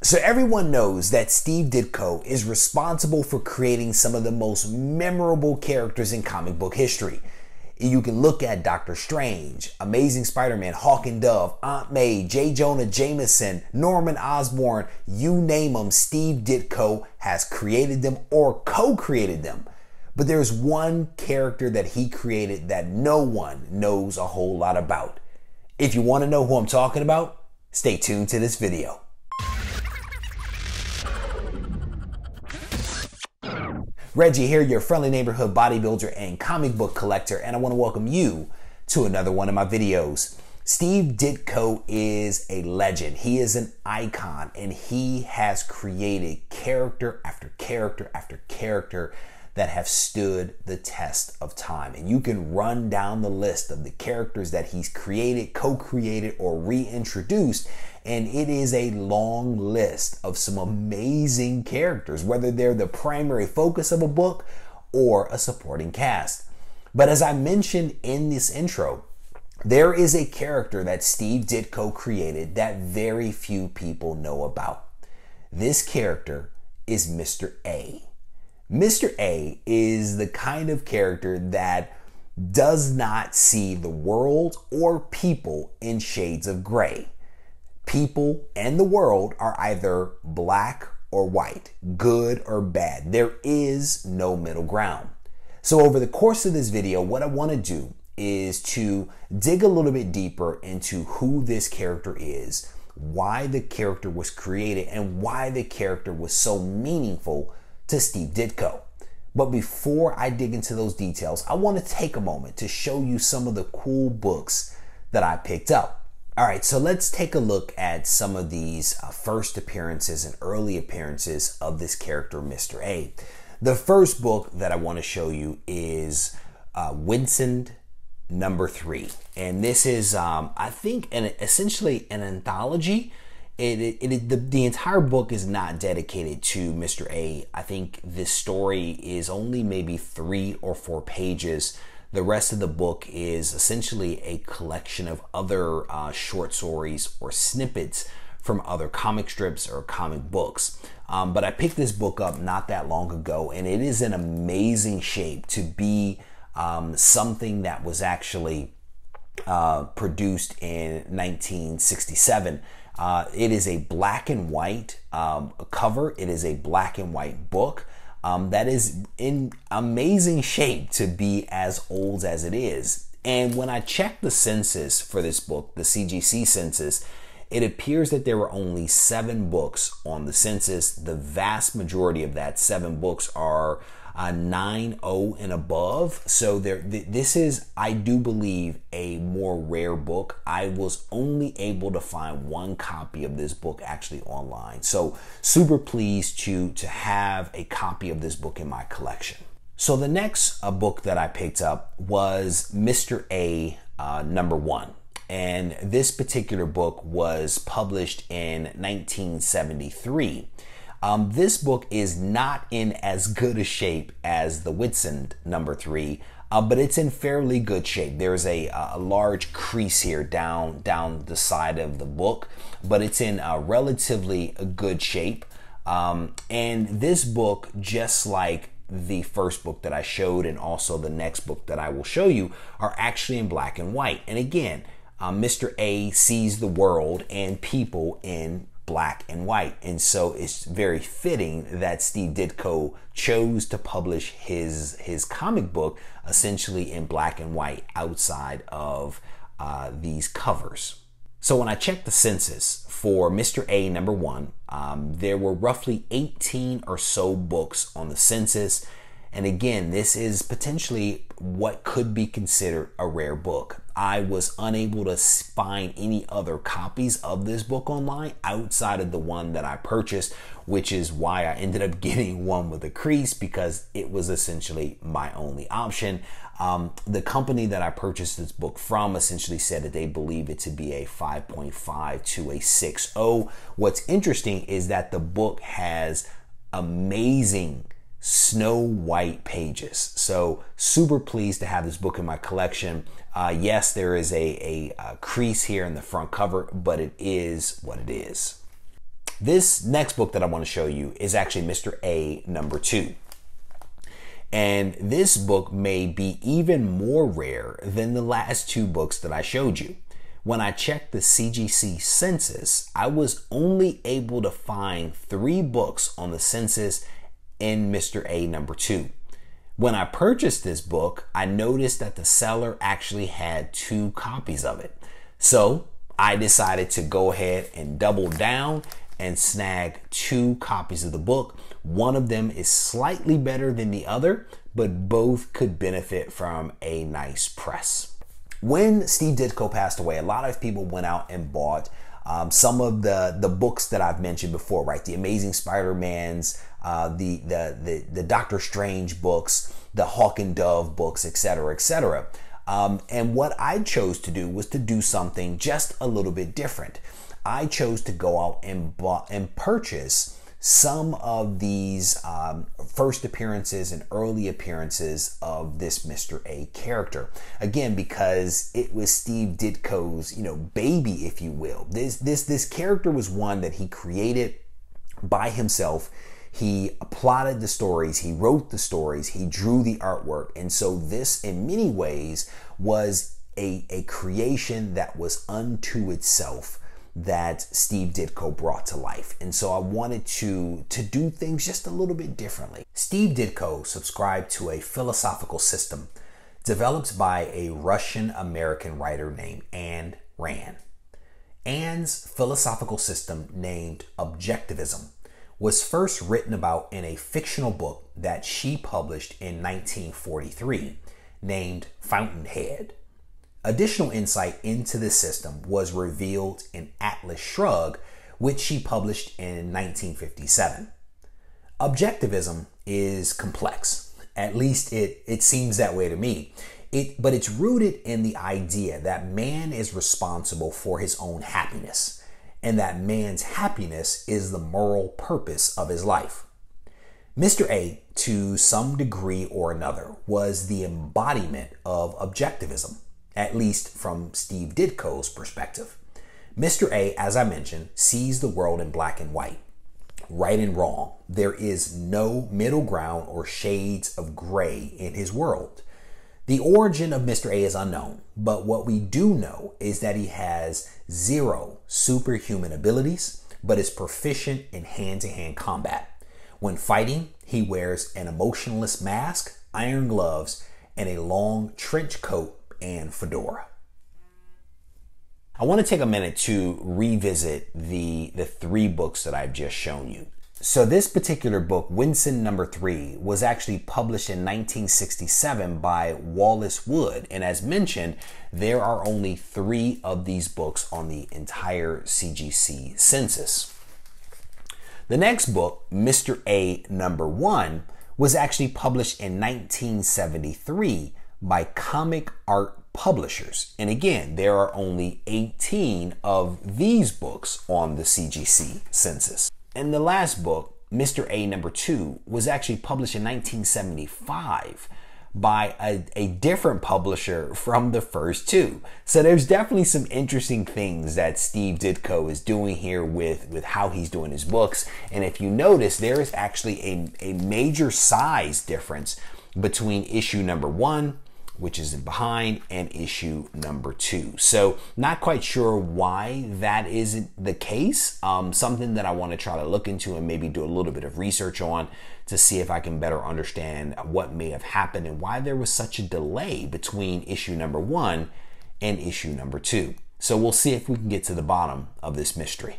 So everyone knows that Steve Ditko is responsible for creating some of the most memorable characters in comic book history. You can look at Doctor Strange, Amazing Spider-Man, Hawk and Dove, Aunt May, J. Jonah Jameson, Norman Osborn, you name them, Steve Ditko has created them or co-created them. But there's one character that he created that no one knows a whole lot about. If you want to know who I'm talking about, stay tuned to this video. Reggie here, your friendly neighborhood bodybuilder and comic book collector, and I want to welcome you to another one of my videos. Steve Ditko is a legend. He is an icon, and he has created character after character after character that have stood the test of time. And you can run down the list of the characters that he's created, co-created, or reintroduced, and it is a long list of some amazing characters, whether they're the primary focus of a book or a supporting cast. But as I mentioned in this intro, there is a character that Steve Ditko created that very few people know about. This character is Mr. A. Mr. A is the kind of character that does not see the world or people in shades of gray. People and the world are either black or white, good or bad. There is no middle ground. So over the course of this video, what I want to do is to dig a little bit deeper into who this character is, why the character was created, and why the character was so meaningful to Steve Ditko. But before I dig into those details, I want to take a moment to show you some of the cool books that I picked up. All right, so let's take a look at some of these first appearances and early appearances of this character, Mr. A. The first book that I want to show you is Winston #3. And this is, I think, essentially an anthology. The entire book is not dedicated to Mr. A. I think this story is only maybe 3 or 4 pages. The rest of the book is essentially a collection of other short stories or snippets from other comic strips or comic books. But I picked this book up not that long ago, and it is in amazing shape to be something that was actually produced in 1967. It is a black and white cover. It is a black and white book. That is in amazing shape to be as old as it is. And when I checked the census for this book, the CGC census, it appears that there were only 7 books on the census. The vast majority of that 7 books are 9.0 and above. So this is, I do believe, a more rare book. I was only able to find 1 copy of this book actually online. So super pleased to have a copy of this book in my collection. So the next book that I picked up was Mr. A #1. And this particular book was published in 1973. This book is not in as good a shape as the Winston #3, but it's in fairly good shape. There's a large crease here down the side of the book, but it's in relatively good shape. And this book, just like the first book that I showed and also the next book that I will show you, are actually in black and white. And again, Mr. A sees the world and people in black and white, and so it's very fitting that Steve Ditko chose to publish his comic book essentially in black and white outside of these covers. So when I checked the census for Mr. A #1, there were roughly 18 or so books on the census. And again, this is potentially what could be considered a rare book. I was unable to find any other copies of this book online outside of the one that I purchased, which is why I ended up getting one with a crease, because it was essentially my only option. The company that I purchased this book from essentially said that they believe it to be a 5.5 to a 6.0. What's interesting is that the book has amazing snow white pages. So super pleased to have this book in my collection. Yes, there is a crease here in the front cover, but it is what it is. This next book that I want to show you is actually Mr. A number 2. And this book may be even more rare than the last 2 books that I showed you. When I checked the CGC census, I was only able to find 3 books on the census in Mr. A number 2. When I purchased this book, I noticed that the seller actually had 2 copies of it. So I decided to go ahead and double down and snag 2 copies of the book. One of them is slightly better than the other, but both could benefit from a nice press. When Steve Ditko passed away, a lot of people went out and bought some of the books that I've mentioned before, right? The Amazing Spider-Mans, the Doctor Strange books, the Hawk and Dove books, etc., etc. And what I chose to do was to do something just a little bit different. I chose to go out and purchase some of these first appearances and early appearances of this Mr. A character. Again, because it was Steve Ditko's, baby, if you will. This character was one that he created by himself. He plotted the stories, he wrote the stories, he drew the artwork. And so this, in many ways, was a creation that was unto itself that Steve Ditko brought to life. And so I wanted to do things just a little bit differently. Steve Ditko subscribed to a philosophical system developed by a Russian-American writer named Ayn Rand. Ann's philosophical system, named Objectivism, was first written about in a fictional book that she published in 1943 named Fountainhead. Additional insight into this system was revealed in Atlas Shrugged, which she published in 1957. Objectivism is complex. At least it seems that way to me. But it's rooted in the idea that man is responsible for his own happiness, and that man's happiness is the moral purpose of his life. Mr. A, to some degree or another, was the embodiment of objectivism, at least from Steve Ditko's perspective. Mr. A, as I mentioned, sees the world in black and white, right and wrong. There is no middle ground or shades of gray in his world. The origin of Mr. A is unknown, but what we do know is that he has 0 superhuman abilities, but is proficient in hand-to-hand combat. When fighting, he wears an emotionless mask, iron gloves, and a long trench coat and fedora. I want to take a minute to revisit the 3 books that I've just shown you. So this particular book, Winston number 3, was actually published in 1967 by Wallace Wood. And as mentioned, there are only 3 of these books on the entire CGC census. The next book, Mr. A number 1, was actually published in 1973 by Comic Art Publishers. And again, there are only 18 of these books on the CGC census. And the last book, Mr. A number 2, was actually published in 1975 by a different publisher from the first 2. So there's definitely some interesting things that Steve Ditko is doing here with how he's doing his books. And if you notice, there is actually a major size difference between issue number 1, which is behind, and issue number 2. So not quite sure why that isn't the case. Something that I want to try to look into and maybe do a little bit of research on to see if I can better understand what may have happened and why there was such a delay between issue number 1 and issue number 2. So we'll see if we can get to the bottom of this mystery.